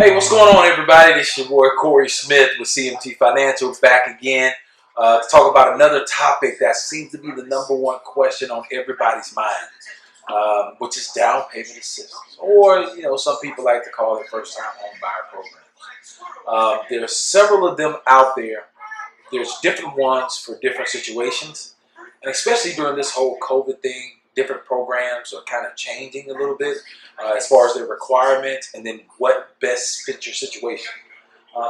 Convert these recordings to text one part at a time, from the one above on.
Hey, what's going on, everybody? This is your boy Corey Smith with CMT Financial, back again to talk about another topic that seems to be the number one question on everybody's mind, which is down payment assistance, or some people like to call it first-time home buyer programs. There are several of them out there. There's different ones for different situations, and especially during this whole COVID thing, different programs are kind of changing a little bit as far as their requirements and then what best fits your situation.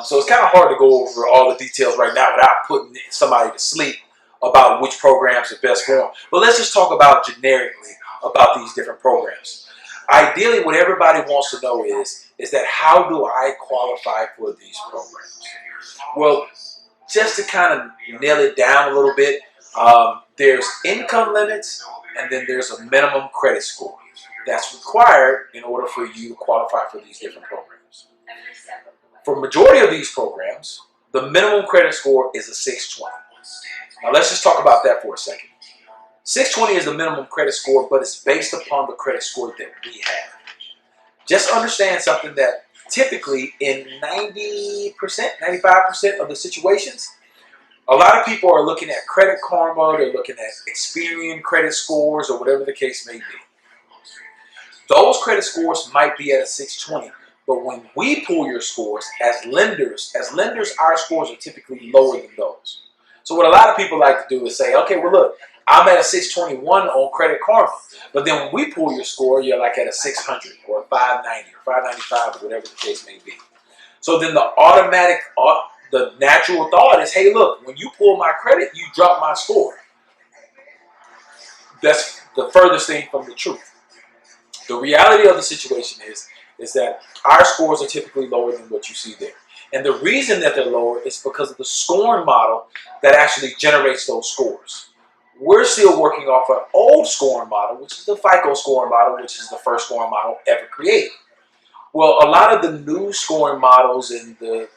So it's kind of hard to go over all the details right now without putting somebody to sleep about which programs are best for them. But let's just talk about generically about these different programs. Ideally, what everybody wants to know is that how do I qualify for these programs? Well, just to kind of nail it down a little bit, there's income limits, and then there's a minimum credit score that's required in order for you to qualify for these different programs. For the majority of these programs, the minimum credit score is a 620. Now let's just talk about that for a second. 620 is the minimum credit score, but it's based upon the credit score that we have. Just understand something, that typically in 90%, 95% of the situations, a lot of people are looking at Credit Karma, they're looking at Experian credit scores, or whatever the case may be. Those credit scores might be at a 620, but when we pull your scores as lenders, our scores are typically lower than those. So what a lot of people like to do is say, okay, well look, I'm at a 621 on Credit Karma, but then when we pull your score, you're like at a 600 or a 590 or 595 or whatever the case may be. So then the natural thought is, hey, look, when you pull my credit, you drop my score. That's the furthest thing from the truth. The reality of the situation is that our scores are typically lower than what you see there. And the reason that they're lower is because of the scoring model that actually generates those scores. We're still working off an old scoring model, which is the FICO scoring model, which is the first scoring model ever created. Well, a lot of the new scoring models and the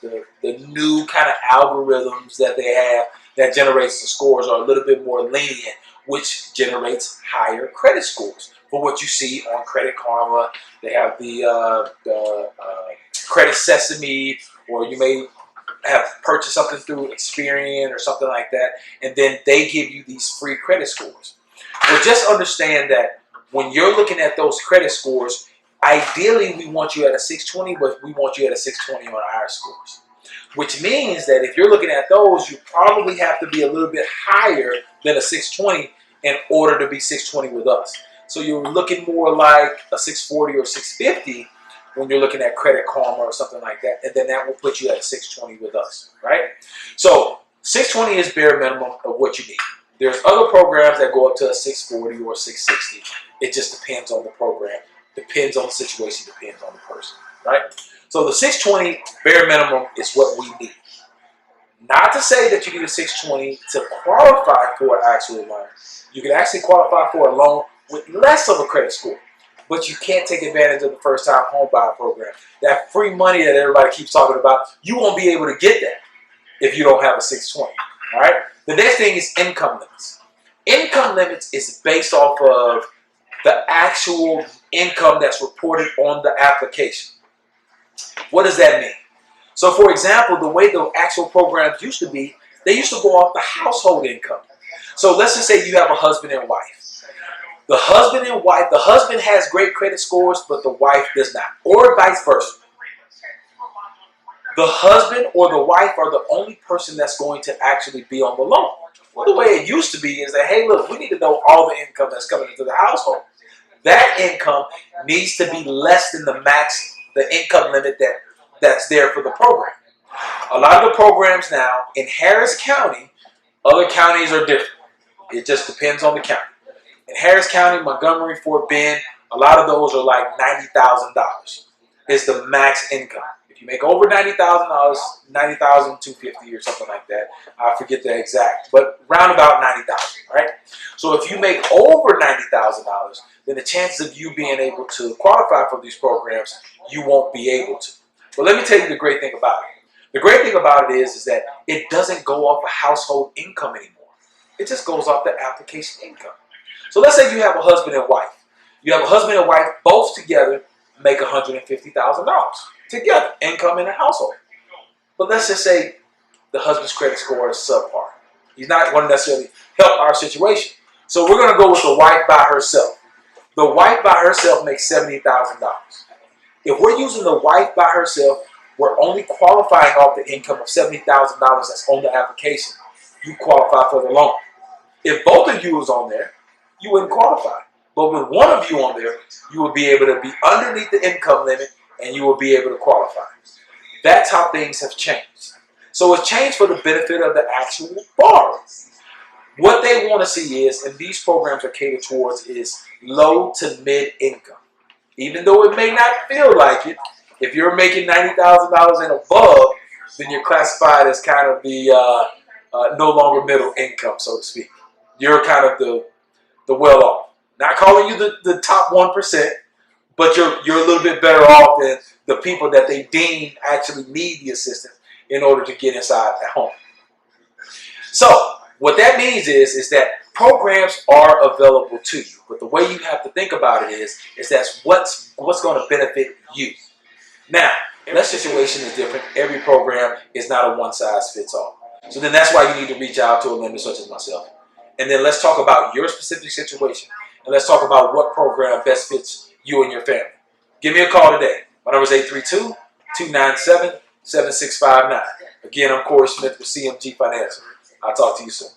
new kind of algorithms that they have that generates the scores are a little bit more lenient, which generates higher credit scores. For what you see on Credit Karma, they have the Credit Sesame, or you may have purchased something through Experian or something like that, and then they give you these free credit scores. Well, just understand that when you're looking at those credit scores, ideally, we want you at a 620, but we want you at a 620 on our scores. Which means that if you're looking at those, you probably have to be a little bit higher than a 620 in order to be 620 with us. So you're looking more like a 640 or 650 when you're looking at Credit Karma or something like that. And then that will put you at a 620 with us, right? So 620 is bare minimum of what you need. There's other programs that go up to a 640 or 660. It just depends on the program. Depends on the situation, depends on the person, right? So the 620 bare minimum is what we need. Not to say that you need a 620 to qualify for an actual loan. You can actually qualify for a loan with less of a credit score, but you can't take advantage of the first-time home buyer program. That free money that everybody keeps talking about, you won't be able to get that if you don't have a 620, all right? The next thing is income limits. Income limits is based off of the actual income that's reported on the application. What does that mean? So for example, the way the actual programs used to be, they used to go off the household income. So let's just say you have a husband and wife. The husband has great credit scores, but the wife does not, or vice versa. The husband or the wife are the only person that's going to actually be on the loan. Well, the way it used to be is that, hey, look, we need to know all the income that's coming into the household. That income needs to be less than the income limit that's there for the program. A lot of the programs now in Harris County, other counties are different. It just depends on the county. In Harris County, Montgomery, Fort Bend, a lot of those are like $90,000 is the max income. If you make over $90,000, $90,250 or something like that, I forget the exact, but round about $90,000, right? So if you make over $90,000, then the chances of you being able to qualify for these programs, you won't be able to. But let me tell you the great thing about it. The great thing about it is that it doesn't go off a household income anymore. It just goes off the application income. So let's say you have a husband and wife. You have a husband and wife, both together make $150,000. together, income in the household. But let's just say the husband's credit score is subpar. He's not going to necessarily help our situation. So we're going to go with the wife by herself. The wife by herself makes $70,000. If we're using the wife by herself, we're only qualifying off the income of $70,000 that's on the application. You qualify for the loan. If both of you was on there, you wouldn't qualify. But with one of you on there, you will be able to be underneath the income limit and you will be able to qualify. That's how things have changed. So it's changed for the benefit of the actual borrower. What they want to see is, and these programs are catered towards, is low to mid income. Even though it may not feel like it, if you're making $90,000 and above, then you're classified as kind of the no longer middle income, so to speak. You're kind of the well-off. Not calling you the top 1%, but you're a little bit better off than the people that they deem actually need the assistance in order to get inside at home. So what that means is that programs are available to you, but the way you have to think about it is that's what's going to benefit you. Now, every situation is different. Every program is not a one-size-fits-all. So then that's why you need to reach out to a lender such as myself. And then let's talk about your specific situation, and let's talk about what program best fits you and your family. Give me a call today. My number is 832-297-7659. Again, I'm Corey Smith with CMG Financial. I'll talk to you soon.